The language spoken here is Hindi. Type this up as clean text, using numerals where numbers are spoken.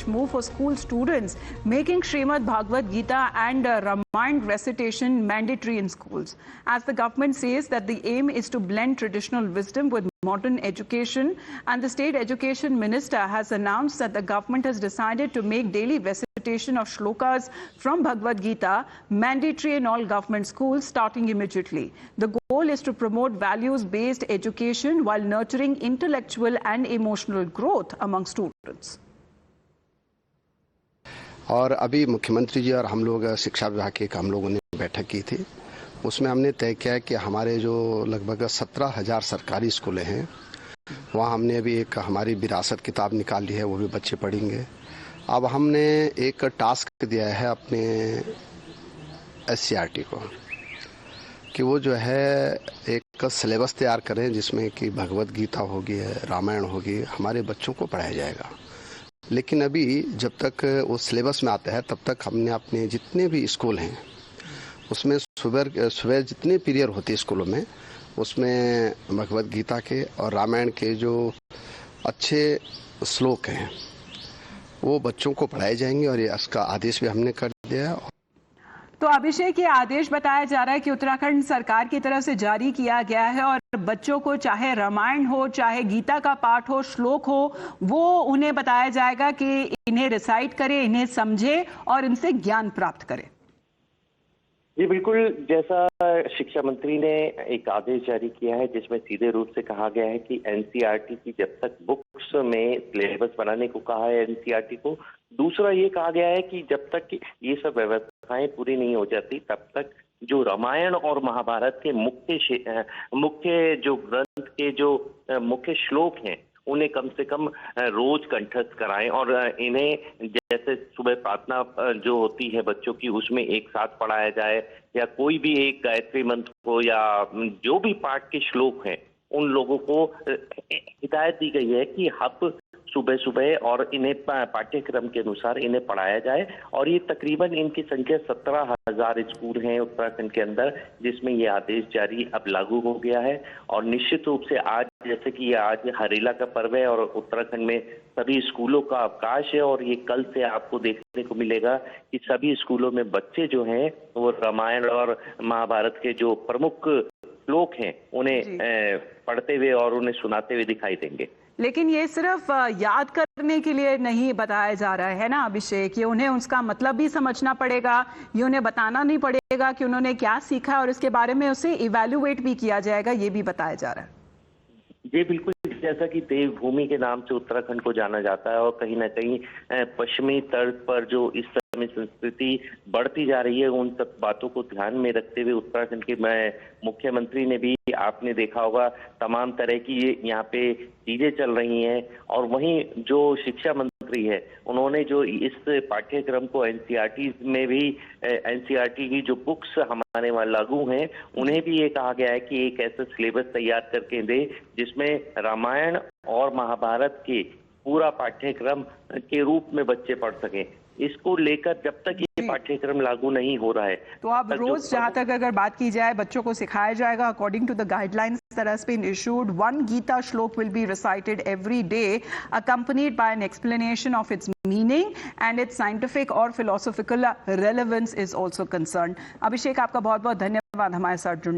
fresh move for school students, making Srimad Bhagavad Gita and Ramayana recitation mandatory in schools. As the government says that the aim is to blend traditional wisdom with modern education, and the State Education Minister has announced that the government has decided to make daily recitation of shlokas from Bhagavad Gita mandatory in all government schools starting immediately. The goal is to promote values-based education while nurturing intellectual and emotional growth among students. और अभी मुख्यमंत्री जी और हम लोग शिक्षा विभाग की हम लोगों ने बैठक की थी। उसमें हमने तय किया कि हमारे जो लगभग 17,000 सरकारी स्कूलें हैं वहाँ हमने अभी एक हमारी विरासत किताब निकाल ली है, वो भी बच्चे पढ़ेंगे। अब हमने एक टास्क दिया है अपने SCRT को कि वो जो है एक सिलेबस तैयार करें जिसमें कि भगवत गीता होगी, रामायण होगी, हमारे बच्चों को पढ़ाया जाएगा। लेकिन अभी जब तक वो सिलेबस में आता है तब तक हमने अपने जितने भी स्कूल हैं उसमें सुबह जितने पीरियड होते हैं स्कूलों में उसमें भगवत गीता के और रामायण के जो अच्छे श्लोक हैं वो बच्चों को पढ़ाए जाएंगे और ये इसका आदेश भी हमने कर दिया है। तो अभिषेक, ये आदेश बताया जा रहा है कि उत्तराखंड सरकार की तरफ से जारी किया गया है और बच्चों को चाहे रामायण हो, चाहे गीता का पाठ हो, श्लोक हो, वो उन्हें बताया जाएगा कि इन्हें रिसाइट करें, इन्हें समझे और इनसे ज्ञान प्राप्त करें। जी बिल्कुल, जैसा शिक्षा मंत्री ने एक आदेश जारी किया है जिसमें सीधे रूप से कहा गया है कि NCERT की जब तक बुक्स में सिलेबस बनाने को कहा है NCERT को, दूसरा ये कहा गया है कि जब तक ये सब व्यवस्थाएं पूरी नहीं हो जाती तब तक जो रामायण और महाभारत के मुख्य जो ग्रंथ के जो मुख्य श्लोक हैं उन्हें कम से कम रोज कंठस्थ कराएं और इन्हें जैसे सुबह प्रार्थना जो होती है बच्चों की उसमें एक साथ पढ़ाया जाए या कोई भी एक गायत्री मंत्र को या जो भी पाठ के श्लोक हैं उन लोगों को हिदायत दी गई है कि अब सुबह सुबह और इन्हें पाठ्यक्रम के अनुसार इन्हें पढ़ाया जाए। और ये तकरीबन इनकी संख्या 17,000 स्कूल हैं उत्तराखंड के अंदर जिसमें ये आदेश जारी अब लागू हो गया है। और निश्चित रूप से आज जैसे कि ये आज हरेला का पर्व है और उत्तराखंड में सभी स्कूलों का अवकाश है और ये कल से आपको देखने को मिलेगा कि सभी स्कूलों में बच्चे जो हैं वो रामायण और महाभारत के जो प्रमुख श्लोक हैं उन्हें पढ़ते हुए और उन्हें सुनाते हुए दिखाई देंगे। लेकिन ये सिर्फ याद करने के लिए नहीं बताया जा रहा है ना अभिषेक, ये उन्हें उसका मतलब भी समझना पड़ेगा, ये उन्हें बताना नहीं पड़ेगा कि उन्होंने क्या सीखा और इसके बारे में उसे इवैल्यूएट भी किया जाएगा, ये भी बताया जा रहा है। जी बिल्कुल, जैसा कि देवभूमि के नाम से उत्तराखंड को जाना जाता है और कहीं ना कहीं पश्चिमी तर्ज पर जो इस समय संस्कृति बढ़ती जा रही है उन सब बातों को ध्यान में रखते हुए उत्तराखंड के मुख्यमंत्री ने भी आपने देखा होगा तमाम तरह की यहाँ पे चीजें चल रही हैं। और वहीं जो शिक्षा मंत्री है उन्होंने जो इस पाठ्यक्रम को NCERT में भी NCERT की जो बुक्स हमारे वहाँ लागू हैं उन्हें भी ये कहा गया है कि एक ऐसा सिलेबस तैयार करके दे जिसमें रामायण और महाभारत के पूरा पाठ्यक्रम के रूप में बच्चे पढ़ सकें। इसको लेकर जब तक ये पाठ्यक्रम लागू नहीं हो रहा है तो अब रोज जहां तक अगर बात की जाए बच्चों को सिखाया जाएगा according to the guidelines that has been issued. One Gita shlok will be recited every day accompanied by an explanation of its meaning and its scientific or philosophical relevance is also concerned. अभिषेक, आपका बहुत बहुत धन्यवाद हमारे साथ जुड़ने